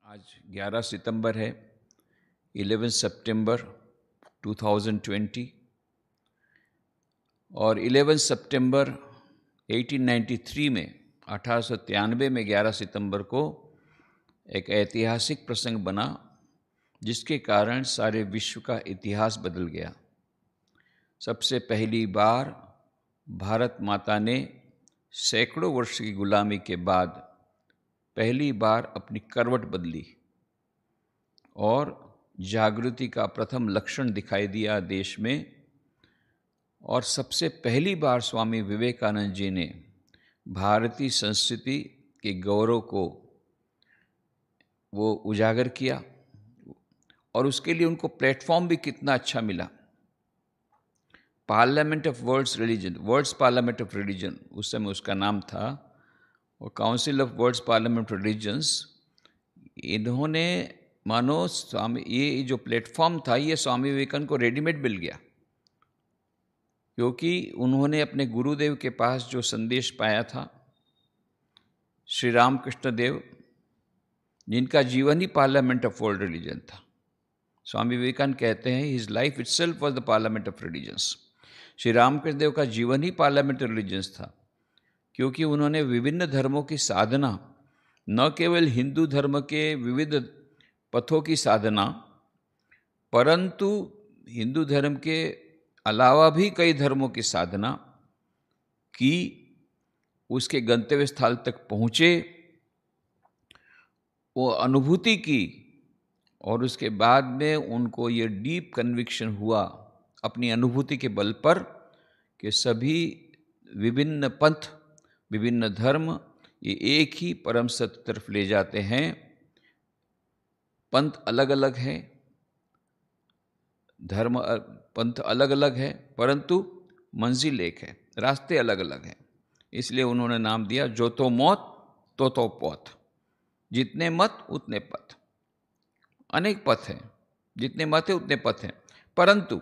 आज 11 सितंबर है, 11 सितंबर 2020 और 11 सितंबर 1893 में 1893 में 11 सितंबर को एक ऐतिहासिक प्रसंग बना जिसके कारण सारे विश्व का इतिहास बदल गया। सबसे पहली बार भारत माता ने सैकड़ों वर्ष की गुलामी के बाद पहली बार अपनी करवट बदली और जागृति का प्रथम लक्षण दिखाई दिया देश में। और सबसे पहली बार स्वामी विवेकानंद जी ने भारतीय संस्कृति के गौरव को वो उजागर किया और उसके लिए उनको प्लेटफॉर्म भी कितना अच्छा मिला। Parliament of world's religion, world's parliament of religion उस समय उसका नाम था, और council of world's parliament religions, इन्होंने मानो स्वामी ये जो प्लेटफॉर्म था ये स्वामी विवेकानंद को रेडीमेड मिल गया, क्योंकि उन्होंने अपने गुरुदेव के पास जो संदेश पाया था, श्री रामकृष्ण देव जिनका जीवन ही पार्लियामेंट ऑफ वर्ल्ड रिलीजन था। स्वामी विवेकानंद कहते हैं his life itself was the Parliament of Religions. Shri Ramakrishna Dev का जीवन ही पार्लियामेंट ऑफ रिलीजन्स था, क्योंकि उन्होंने विभिन्न धर्मों की साधना, न केवल हिंदू धर्म के विविध पथों की साधना, परंतु हिंदू धर्म के अलावा भी कई धर्मों की साधना की, उसके गंतव्य स्थल तक पहुँचे, वो अनुभूति की, और उसके बाद में उनको ये डीप कन्विक्शन हुआ अपनी अनुभूति के बल पर कि सभी विभिन्न पंथ, विभिन्न धर्म ये एक ही परम सत्य तरफ ले जाते हैं। पंथ अलग अलग हैं, धर्म पंथ अलग अलग है, परंतु मंजिल एक है, रास्ते अलग अलग हैं। इसलिए उन्होंने नाम दिया जो तो मौत तो पौथ, जितने मत उतने पथ। अनेक पथ हैं, जितने मत है उतने पथ हैं, परंतु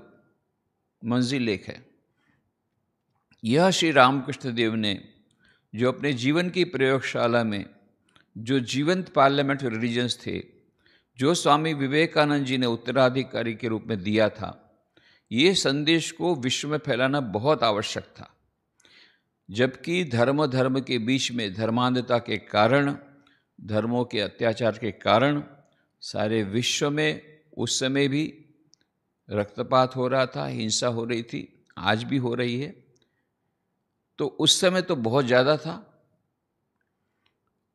मंजिल एक है। यह श्री रामकृष्ण देव ने जो अपने जीवन की प्रयोगशाला में जो जीवंत पार्लियामेंट रिलीजन्स थे, जो स्वामी विवेकानंद जी ने उत्तराधिकारी के रूप में दिया था, ये संदेश को विश्व में फैलाना बहुत आवश्यक था। जबकि धर्म के बीच में धर्मांधता के कारण, धर्मों के अत्याचार के कारण सारे विश्व में उस समय भी रक्तपात हो रहा था, हिंसा हो रही थी, आज भी हो रही है। तो उस समय तो बहुत ज़्यादा था।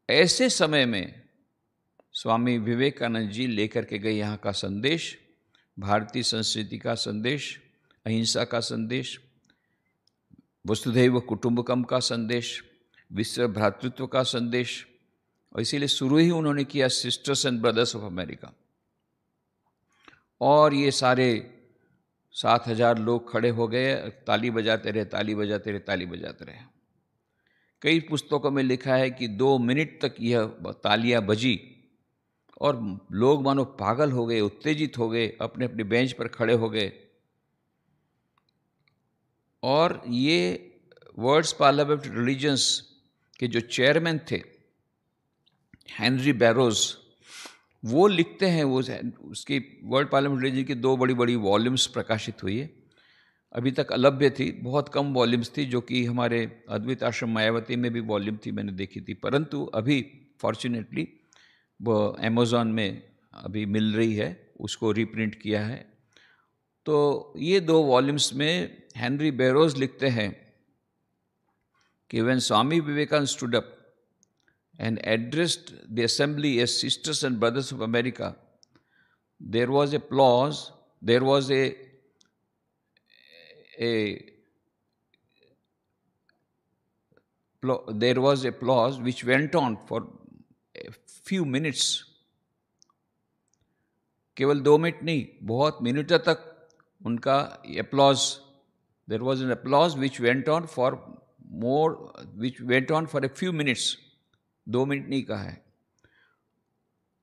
ऐसे समय में स्वामी विवेकानंद जी लेकर के गए यहाँ का संदेश, भारतीय संस्कृति का संदेश, अहिंसा का संदेश, वसुधैव कुटुंबकम का संदेश, विश्व भ्रातृत्व का संदेश, और इसीलिए शुरू ही उन्होंने किया sisters and brothers of America. और ये सारे 7,000 लोग खड़े हो गए, ताली बजाते रहे, ताली बजाते रहे, ताली बजाते रहे। कई पुस्तकों में लिखा है कि 2 मिनट तक यह तालियां बजी और लोग मानो पागल हो गए, उत्तेजित हो गए, अपने अपने बेंच पर खड़े हो गए। और ये वर्ल्ड्स पार्लियामेंट रिलीजन्स के जो चेयरमैन थे हेनरी बैरोज, वो लिखते हैं, वो उसकी वर्ल्ड पार्लियामेंट रिलीजन की 2 बड़ी बड़ी वॉल्यूम्स प्रकाशित हुई है। अभी तक अलभ्य थी, बहुत कम वॉल्यूम्स थी, जो कि हमारे अद्वैत आश्रम मायावती में भी वॉल्यूम थी, मैंने देखी थी, परंतु अभी फॉर्चुनेटली वो अमेज़ॉन में अभी मिल रही है, उसको रीप्रिंट किया है। तो ये 2 वॉल्यूम्स में हेनरी बैरोज लिखते हैं कि when Swami Vivekananda stood up and addressed the assembly as sisters and brothers of America, there was applause, there was applause which went on for a few minutes. केवल 2 मिनट नहीं, बहुत मिनटों तक उनका applause, there was an applause which went on for a few minutes. 2 minute नहीं कहा है,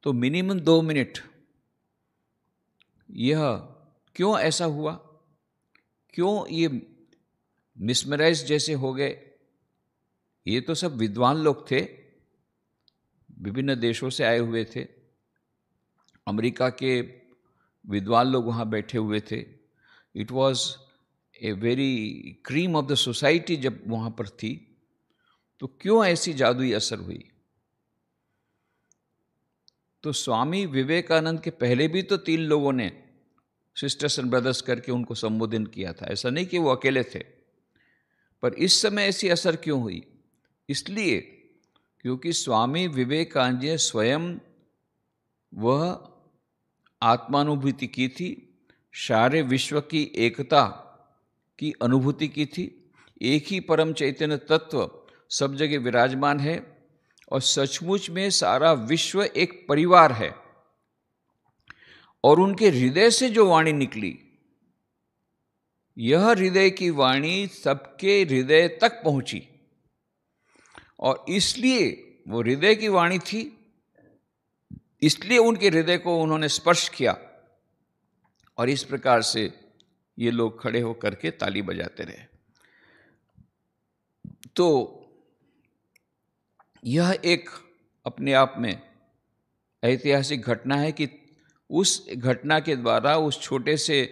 तो मिनिमम 2 मिनट। यह क्यों ऐसा हुआ, क्यों ये मिसमराइज जैसे हो गए? ये तो सब विद्वान लोग थे, विभिन्न देशों से आए हुए थे, अमेरिका के विद्वान लोग वहाँ बैठे हुए थे। It was a very cream of the society जब वहाँ पर थी, तो क्यों ऐसी जादुई असर हुई? तो स्वामी विवेकानंद के पहले भी तो 3 लोगों ने सिस्टर्स एंड ब्रदर्स करके उनको संबोधन किया था, ऐसा नहीं कि वो अकेले थे। पर इस समय ऐसी असर क्यों हुई? इसलिए क्योंकि स्वामी विवेकानंद जी स्वयं वह आत्मानुभूति की थी, सारे विश्व की एकता की अनुभूति की थी, एक ही परम चैतन्य तत्व सब जगह विराजमान है और सचमुच में सारा विश्व एक परिवार है। और उनके हृदय से जो वाणी निकली, यह हृदय की वाणी सबके हृदय तक पहुंची, और इसलिए वो हृदय की वाणी थी, इसलिए उनके हृदय को उन्होंने स्पर्श किया, और इस प्रकार से ये लोग खड़े होकर के ताली बजाते रहे। तो यह एक अपने आप में ऐतिहासिक घटना है कि उस घटना के द्वारा, उस छोटे से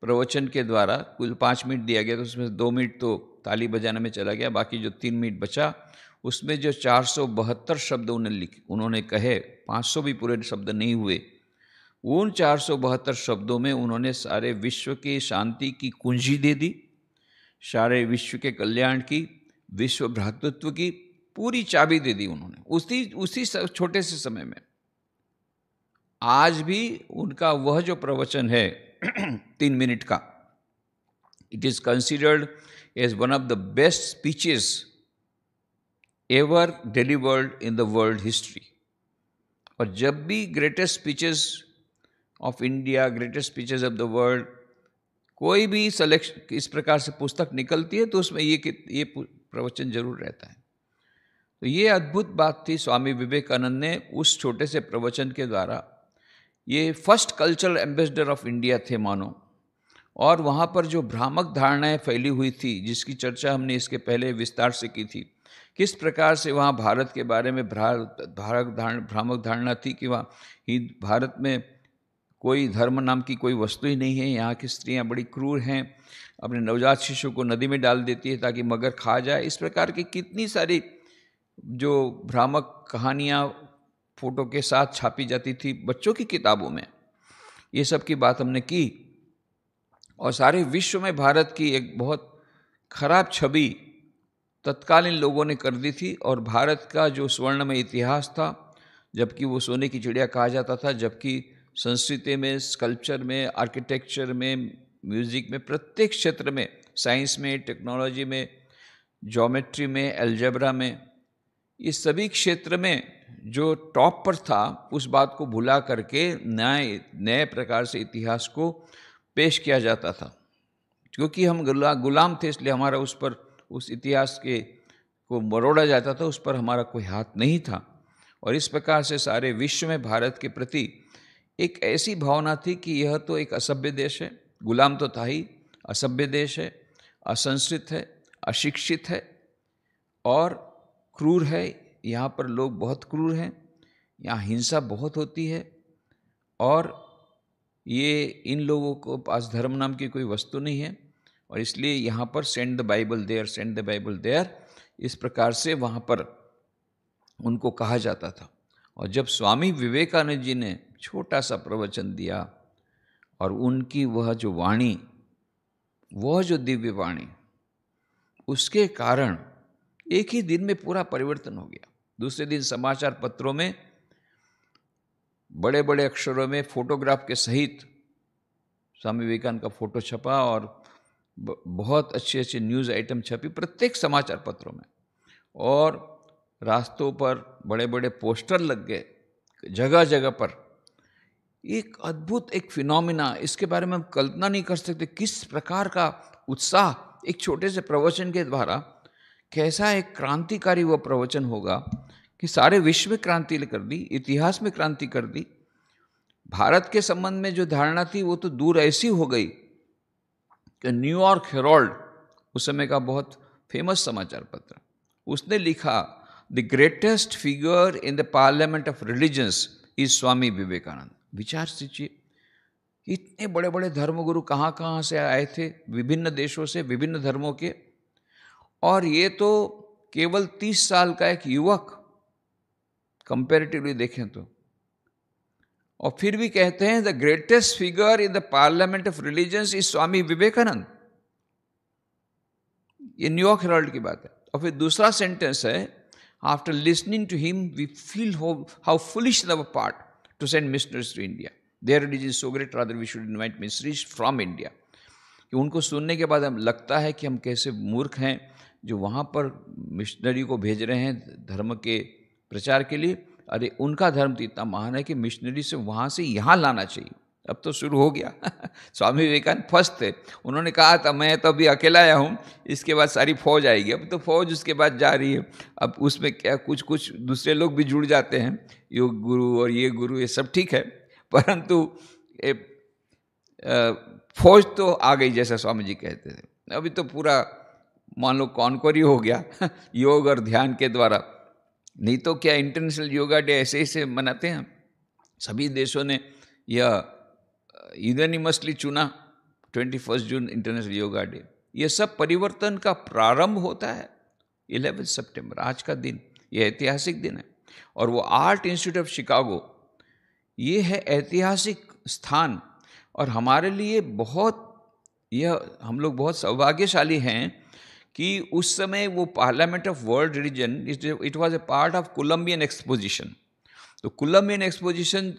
प्रवचन के द्वारा, कुल 5 मिनट दिया गया, तो उसमें 2 मिनट तो ताली बजाने में चला गया, बाकी जो 3 मिनट बचा उसमें जो 472 शब्द उन्होंने कहे, 500 भी पूरे शब्द नहीं हुए, उन 472 शब्दों में उन्होंने सारे विश्व की शांति की कुंजी दे दी, सारे विश्व के कल्याण की, विश्व भ्रातृत्व की पूरी चाबी दे दी उन्होंने उसी छोटे से समय में। आज भी उनका वह जो प्रवचन है 3 मिनट का, it is considered as one of the best speeches ever delivered in the world history. और जब भी greatest speeches of India, greatest speeches of the world, कोई भी सिलेक्शन इस प्रकार से पुस्तक निकलती है तो उसमें ये प्रवचन जरूर रहता है। तो ये अद्भुत बात थी, स्वामी विवेकानंद ने उस छोटे से प्रवचन के द्वारा, ये first cultural ambassador of India थे मानो, और वहाँ पर जो भ्रामक धारणाएं फैली हुई थी, जिसकी चर्चा हमने इसके पहले विस्तार से की थी, किस प्रकार से वहाँ भारत के बारे में भ्रामक धारणा थी कि वहाँ भारत में कोई धर्म नाम की कोई वस्तु ही नहीं है, यहाँ की स्त्रियाँ बड़ी क्रूर हैं, अपने नवजात शिशु को नदी में डाल देती है ताकि मगर खा जाए। इस प्रकार की कितनी सारी जो भ्रामक कहानियाँ फोटो के साथ छापी जाती थी बच्चों की किताबों में, ये सब की बात हमने की, और सारे विश्व में भारत की एक बहुत खराब छवि तत्कालीन लोगों ने कर दी थी। और भारत का जो स्वर्णमय इतिहास था, जबकि वो सोने की चिड़िया कहा जाता था, जबकि संस्कृति में, स्कल्पचर में, आर्किटेक्चर में, म्यूजिक में, प्रत्येक क्षेत्र में, साइंस में, टेक्नोलॉजी में, ज्योमेट्री में, अलजेब्रा में, इस सभी क्षेत्र में जो टॉप पर था, उस बात को भुला करके नए प्रकार से इतिहास को पेश किया जाता था। क्योंकि हम गुलाम थे, इसलिए हमारा उस पर, उस इतिहास के को मरोड़ा जाता था, उस पर हमारा कोई हाथ नहीं था। और इस प्रकार से सारे विश्व में भारत के प्रति एक ऐसी भावना थी कि यह तो एक असभ्य देश है, गुलाम तो था ही, असभ्य देश है, असंस्कृत है, अशिक्षित है और क्रूर है। यहाँ पर लोग बहुत क्रूर हैं, यहाँ हिंसा बहुत होती है, और ये इन लोगों को पास धर्म नाम की कोई वस्तु नहीं है, और इसलिए यहाँ पर send the Bible there, send the Bible there, इस प्रकार से वहाँ पर उनको कहा जाता था। और जब स्वामी विवेकानंद जी ने छोटा सा प्रवचन दिया, और उनकी वह जो वाणी, वह जो दिव्य वाणी, उसके कारण एक ही दिन में पूरा परिवर्तन हो गया। दूसरे दिन समाचार पत्रों में बड़े बड़े अक्षरों में फोटोग्राफ के सहित स्वामी विवेकानंद का फोटो छपा, और बहुत अच्छे अच्छे न्यूज़ आइटम छपी प्रत्येक समाचार पत्रों में, और रास्तों पर बड़े बड़े पोस्टर लग गए जगह जगह पर। एक अद्भुत एक फिनोमिना, इसके बारे में हम कल्पना नहीं कर सकते किस प्रकार का उत्साह एक छोटे से प्रवचन के द्वारा, कैसा एक क्रांतिकारी वह प्रवचन होगा कि सारे विश्व में क्रांति कर दी, इतिहास में क्रांति कर दी। भारत के संबंध में जो धारणा थी वो तो दूर ऐसी हो गई कि न्यूयॉर्क हेराल्ड, उस समय का बहुत फेमस समाचार पत्र, उसने लिखा, the greatest figure in the Parliament of Religions is Swami Vivekananda. विचार सोचिए, इतने बड़े बड़े धर्मगुरु कहाँ कहाँ से आए थे, विभिन्न देशों से, विभिन्न धर्मों के, और ये तो केवल 30 साल का एक युवक कंपैरेटिवली देखें तो, और फिर भी कहते हैं the greatest figure in the Parliament of Religions is Swami Vivekananda. ये न्यूयॉर्क हेराल्ड की बात है। और फिर दूसरा सेंटेंस है, after listening to him we feel how foolish our part to send missionaries to India, their religion is so great rather we should invite missionaries from India. कि उनको सुनने के बाद हमें लगता है कि हम कैसे मूर्ख हैं जो वहाँ पर मिशनरी को भेज रहे हैं धर्म के प्रचार के लिए। अरे उनका धर्म तो इतना महान है कि मिशनरी से वहाँ से यहाँ लाना चाहिए। अब तो शुरू हो गया। स्वामी विवेकानंद फर्स्ट थे, उन्होंने कहा था मैं तो अभी अकेला आया हूँ, इसके बाद सारी फौज आएगी। अब तो फौज उसके बाद जा रही है। अब उसमें क्या कुछ कुछ दूसरे लोग भी जुड़ जाते हैं, योग गुरु और ये गुरु, ये सब ठीक है, परंतु फौज तो आ गई जैसा स्वामी जी कहते थे। अभी तो पूरा मान लो कॉन्कोरी हो गया योग और ध्यान के द्वारा। नहीं तो क्या इंटरनेशनल योगा डे ऐसे ही से मनाते हैं। सभी देशों ने यह यूनानिमसली चुना 21 जून इंटरनेशनल योगा डे। ये सब परिवर्तन का प्रारंभ होता है 11 सितंबर, आज का दिन, ये ऐतिहासिक दिन है। और वो आर्ट इंस्टीट्यूट ऑफ शिकागो, ये है ऐतिहासिक स्थान, और हमारे लिए बहुत, यह हम लोग बहुत सौभाग्यशाली हैं कि उस समय वो parliament of world religion, it was a part of Columbian exposition. तो कोलंबियन एक्सपोजिशन,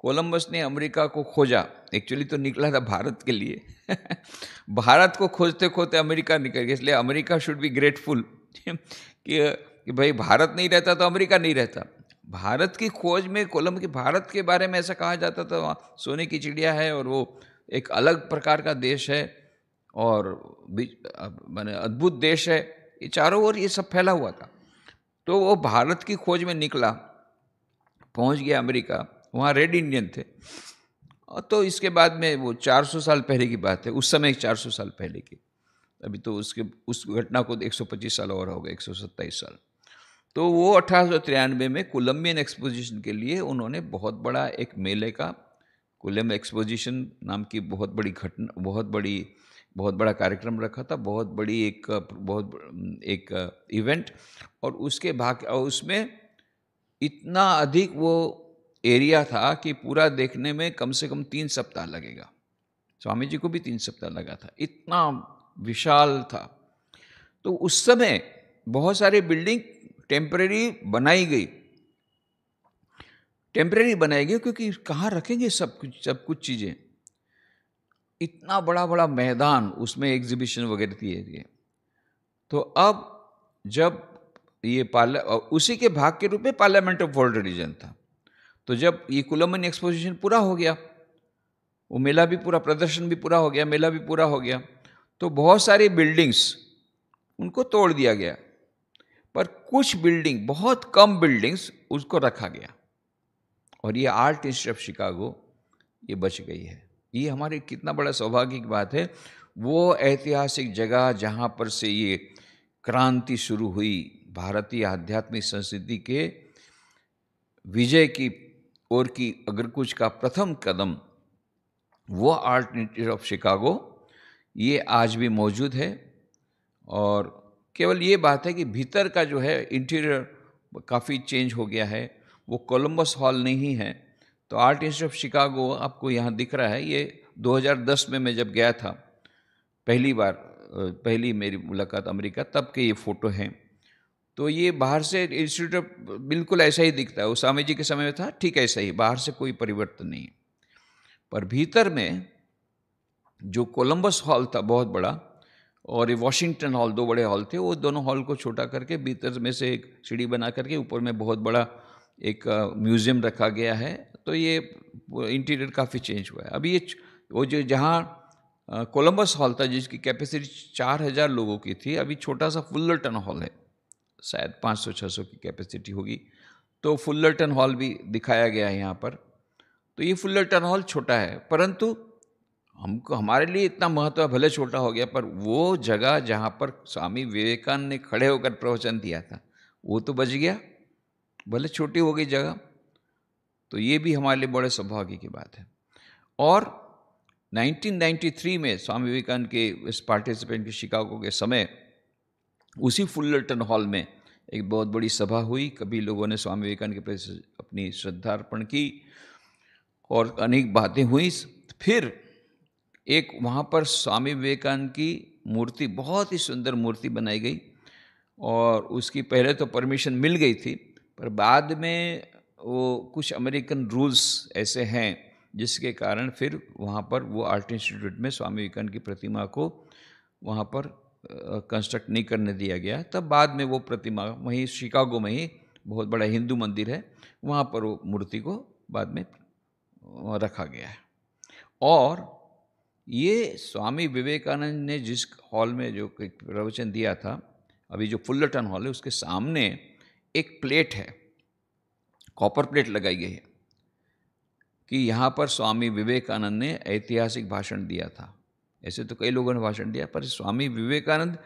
कोलंबस ने अमेरिका को खोजा, एक्चुअली तो निकला था भारत के लिए भारत को खोजते खोजते अमेरिका निकल गया। इसलिए अमेरिका शुड बी ग्रेटफुल कि भाई भारत नहीं रहता तो अमेरिका नहीं रहता। भारत की खोज में कोलंब के, भारत के बारे में ऐसा कहा जाता था वहाँ सोने की चिड़िया है और वो एक अलग प्रकार का देश है और माने अद्भुत देश है, ये चारों ओर ये सब फैला हुआ था। तो वो भारत की खोज में निकला, पहुंच गया अमेरिका, वहाँ रेड इंडियन थे। तो इसके बाद में वो 400 साल पहले की बात है, उस समय 400 साल पहले की। अभी तो उस घटना को 125 साल और हो गए, 127 साल। तो वो 1893 में कोलंबियन एक्सपोजिशन के लिए उन्होंने बहुत बड़ा एक मेले का, कोलंब एक्सपोजिशन नाम की बहुत बड़ी घटना, बहुत बड़ा कार्यक्रम रखा था, बहुत बड़ी एक इवेंट। और उसके और उसमें इतना अधिक वो एरिया था कि पूरा देखने में कम से कम 3 सप्ताह लगेगा। स्वामी जी को भी 3 सप्ताह लगा था, इतना विशाल था। तो उस समय बहुत सारी बिल्डिंग टेम्परेरी बनाई गई क्योंकि कहाँ रखेंगे सब कुछ चीज़ें। इतना बड़ा बड़ा मैदान, उसमें एग्जीबिशन वगैरह थी। तो अब जब ये उसी के भाग के रूप में पार्लियामेंट ऑफ वर्ल्ड रिलीजन था। तो जब ये कोलंबियन एक्सपोजिशन पूरा हो गया, वो मेला भी पूरा, प्रदर्शन भी पूरा हो गया, मेला भी पूरा हो गया, तो बहुत सारी बिल्डिंग्स उनको तोड़ दिया गया, पर कुछ बिल्डिंग, बहुत कम बिल्डिंग्स उसको रखा गया। और ये आर्ट इंस्टीट्यूट ऑफ शिकागो ये बच गई है। ये हमारे कितना बड़ा सौभाग्य की बात है। वो ऐतिहासिक जगह जहाँ पर से ये क्रांति शुरू हुई, भारतीय आध्यात्मिक संस्कृति के विजय की ओर की अगर कुछ का प्रथम कदम, वो आर्ट इंस्टीट्यूट ऑफ शिकागो, ये आज भी मौजूद है। और केवल ये बात है कि भीतर का जो है इंटीरियर काफ़ी चेंज हो गया है, वो कोलंबस हॉल नहीं है। तो आर्ट इंस्टीट्यूट ऑफ शिकागो आपको यहाँ दिख रहा है। ये 2010 में मैं जब गया था पहली मेरी मुलाकात अमेरिका, तब के ये फ़ोटो हैं। तो ये बाहर से इंस्टीट्यूट बिल्कुल ऐसा ही दिखता है, वो स्वामी जी के समय में था ठीक ऐसा ही, बाहर से कोई परिवर्तन नहीं। पर भीतर में जो कोलंबस हॉल था बहुत बड़ा, और ये वॉशिंगटन हॉल, 2 बड़े हॉल थे, वो दोनों हॉल को छोटा करके भीतर में से एक सीढ़ी बना करके ऊपर में बहुत बड़ा एक म्यूज़ियम रखा गया है। तो ये इंटीरियर काफ़ी चेंज हुआ है। अभी ये वो जो जहाँ कोलंबस हॉल था जिसकी कैपेसिटी 4000 लोगों की थी, अभी छोटा सा फुल्लरटन हॉल है, शायद 500-600 की कैपेसिटी होगी। तो फुल्लरटन हॉल भी दिखाया गया है यहाँ पर। तो ये फुल्लरटन हॉल छोटा है, परंतु हमारे लिए इतना महत्व, भले छोटा हो गया, पर वो जगह जहाँ पर स्वामी विवेकानंद ने खड़े होकर प्रवचन दिया था वो तो बच गया, भले छोटी हो गई जगह। तो ये भी हमारे लिए बड़े सौभाग्य की बात है। और 1993 में स्वामी विवेकानंद के इस पार्टिसिपेंट के शिकागो के समय उसी फुल्लरटन हॉल में एक बहुत बड़ी सभा हुई। कभी लोगों ने स्वामी विवेकानंद के प्रति अपनी श्रद्धा अर्पण की और अनेक बातें हुई। फिर एक वहाँ पर स्वामी विवेकानंद की मूर्ति, बहुत ही सुंदर मूर्ति बनाई गई और उसकी पहले तो परमिशन मिल गई थी, पर बाद में वो कुछ अमेरिकन रूल्स ऐसे हैं जिसके कारण फिर वहाँ पर वो आर्ट इंस्टीट्यूट में स्वामी विवेकानंद की प्रतिमा को वहाँ पर कंस्ट्रक्ट नहीं करने दिया गया। तब बाद में वो प्रतिमा वहीं शिकागो में ही बहुत बड़ा हिंदू मंदिर है, वहाँ पर वो मूर्ति को बाद में रखा गया है। और ये स्वामी विवेकानंद ने जिस हॉल में जो प्रवचन दिया था, अभी जो फुल्लरटन हॉल है उसके सामने एक प्लेट है, कॉपर प्लेट लगाई गई है कि यहाँ पर स्वामी विवेकानंद ने ऐतिहासिक भाषण दिया था। ऐसे तो कई लोगों ने भाषण दिया, पर स्वामी विवेकानंद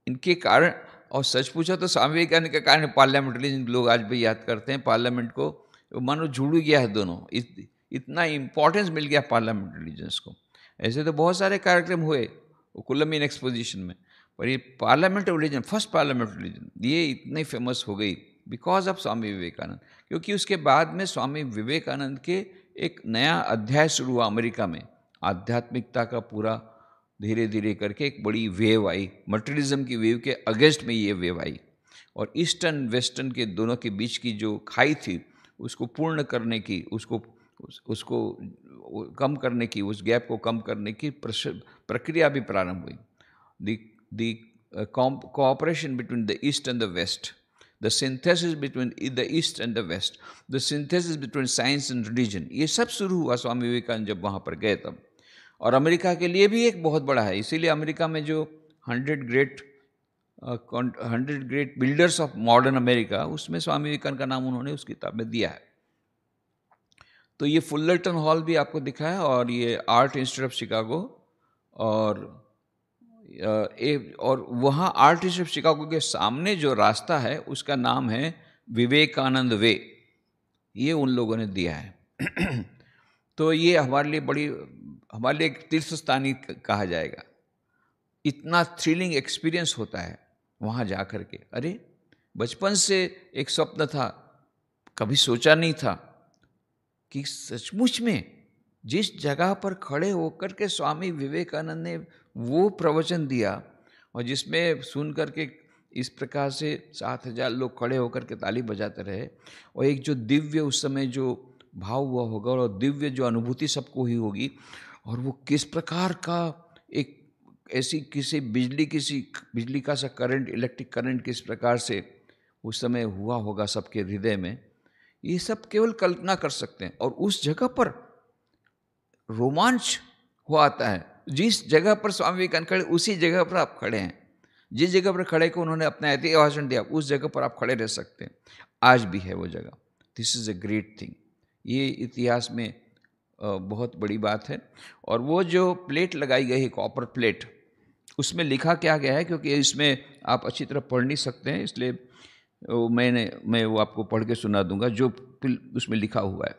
इनके कारण, और सच पूछा तो स्वामी विवेकानंद के कारण पार्लियामेंट रिलीजन लोग आज भी याद करते हैं। पार्लियामेंट को मानो जुड़ गया है दोनों, इतना इम्पोर्टेंस मिल गया पार्लियामेंट रिलीजन्स को। ऐसे तो बहुत सारे कार्यक्रम हुए कोलम्बियन एक्सपोजिशन में, पर ये parliament religion, first parliament religion, ये इतनी फेमस हो गई बिकॉज ऑफ स्वामी विवेकानंद। क्योंकि उसके बाद में स्वामी विवेकानंद के एक नया अध्याय शुरू हुआ अमेरिका में, आध्यात्मिकता का पूरा धीरे धीरे करके एक बड़ी वेव आई, मटेरियलिज्म की वेव के अगेंस्ट में ये वेव आई, और ईस्टर्न वेस्टर्न के दोनों के बीच की जो खाई थी उसको पूर्ण करने की, उसको कम करने की, उस गैप को कम करने की प्रक्रिया भी प्रारंभ हुई। The cooperation between the East and the West, the synthesis between the East and the West, the synthesis between science and religion, ये सब शुरू हुआ स्वामी विवेकानंद जब वहाँ पर गए तब। और अमेरिका के लिए भी एक बहुत बड़ा है, इसीलिए अमेरिका में जो 100 great builders of modern America, उसमें स्वामी विवेकानंद का नाम उन्होंने उस किताब में दिया है। तो ये फुल्लरटन हॉल भी आपको दिखा है, और ये आर्ट इंस्टीट्यूट ऑफ शिकागो, और वहाँ आर्ट इंस्टीट्यूट ऑफ शिकागो के सामने जो रास्ता है उसका नाम है विवेकानंद वे, ये उन लोगों ने दिया है। तो ये हमारे लिए एक तीर्थ स्थान ही कहा जाएगा। इतना थ्रिलिंग एक्सपीरियंस होता है वहाँ जा कर के। अरे बचपन से एक स्वप्न था, कभी सोचा नहीं था कि सचमुच में जिस जगह पर खड़े होकर के स्वामी विवेकानंद ने वो प्रवचन दिया, और जिसमें सुन करके इस प्रकार से 7,000 लोग खड़े होकर के ताली बजाते रहे, और एक जो दिव्य उस समय जो भाव हुआ होगा और दिव्य जो अनुभूति सबको ही होगी, और वो किस प्रकार का एक ऐसी बिजली का सा करंट, इलेक्ट्रिक करंट किस प्रकार से उस समय हुआ होगा सबके हृदय में, ये सब केवल कल्पना कर सकते हैं। और उस जगह पर रोमांच हुआ आता है। जिस जगह पर स्वामी विवेकानंद खड़े, उसी जगह पर आप खड़े हैं। जिस जगह पर खड़े को उन्होंने अपना ऐतिहासिक भाषण दिया, उस जगह पर आप खड़े रह सकते हैं। आज भी है वो जगह। This is a great thing. ये इतिहास में बहुत बड़ी बात है। और वो जो प्लेट लगाई गई है, कॉपर प्लेट, उसमें लिखा क्या गया है, क्योंकि इसमें आप अच्छी तरह पढ़ नहीं सकते हैं, इसलिए मैं वो आपको पढ़ के सुना दूंगा जो उसमें लिखा हुआ है।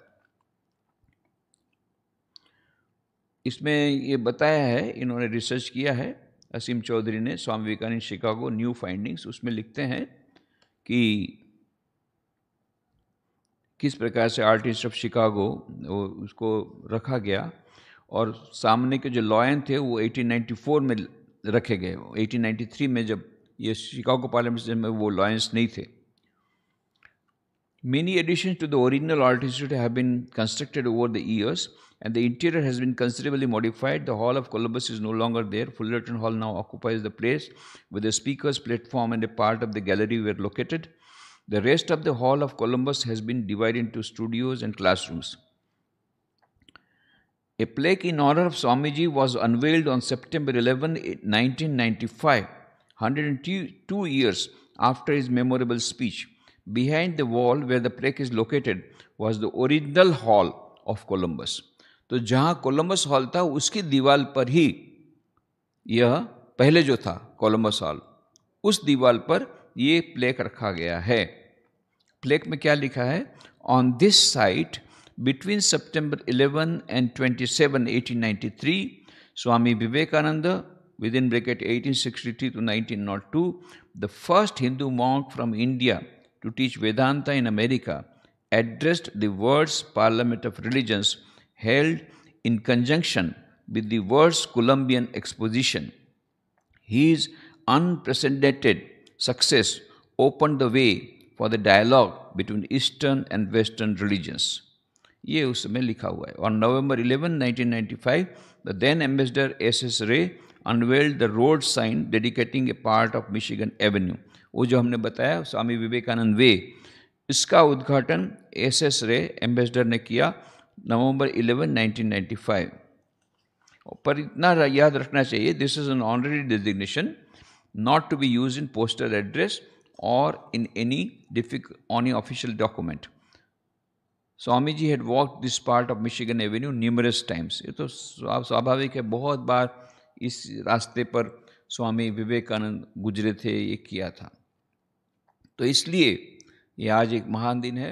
इसमें ये बताया है, इन्होंने रिसर्च किया है, असीम चौधरी ने, Swami Vivekananda Chicago new findings. उसमें लिखते हैं कि किस प्रकार से आर्ट इंस्टीट्यूट ऑफ शिकागो उसको रखा गया, और सामने के जो लॉयन थे वो 1894 में रखे गए। 1893 में जब ये शिकागो पार्लियामेंट में वो लॉयंस नहीं थे। Many additions to the original art institute have been constructed over the years, and the interior has been considerably modified. The Hall of Columbus is no longer there. Fullerton Hall now occupies the place where the speaker's platform and a part of the gallery were located. The rest of the Hall of Columbus has been divided into studios and classrooms. A plaque in honor of Swamiji was unveiled on September 11, 1995, 102 years after his memorable speech. Behind the wall where the plaque is located was the original hall of Columbus. तो जहाँ Columbus hall था उसकी दीवार पर ही यह पहले जो था कोलंबस हॉल, उस दीवार पर ये प्लेक रखा गया है। प्लेक में क्या लिखा है? On this site between September 11 and 27, 1893, Swami Vivekananda, within bracket 1863 to 1902, the first Hindu monk from India to teach Vedanta in America, addressed the world's Parliament of Religions held in conjunction with the World's Columbian Exposition. His unprecedented success opened the way for the dialogue between Eastern and Western religions. ये उसमें लिखा हुआ है. On November 11, 1995, the then ambassador S.S. Ray unveiled the road sign dedicating a part of Michigan Avenue. वो जो हमने बताया स्वामी विवेकानंद वे, इसका उद्घाटन एस.एस. रे एम्बेसडर ने किया नवंबर 11, 1995. पर इतना याद रखना चाहिए, this is an honorary designation not to be used in postal address or in any official document. Swami ji had walked this part of Michigan Avenue numerous times. ये तो स्वाभाविक है, बहुत बार इस रास्ते पर स्वामी विवेकानंद गुजरे थे, ये किया था. तो इसलिए ये आज एक महान दिन है.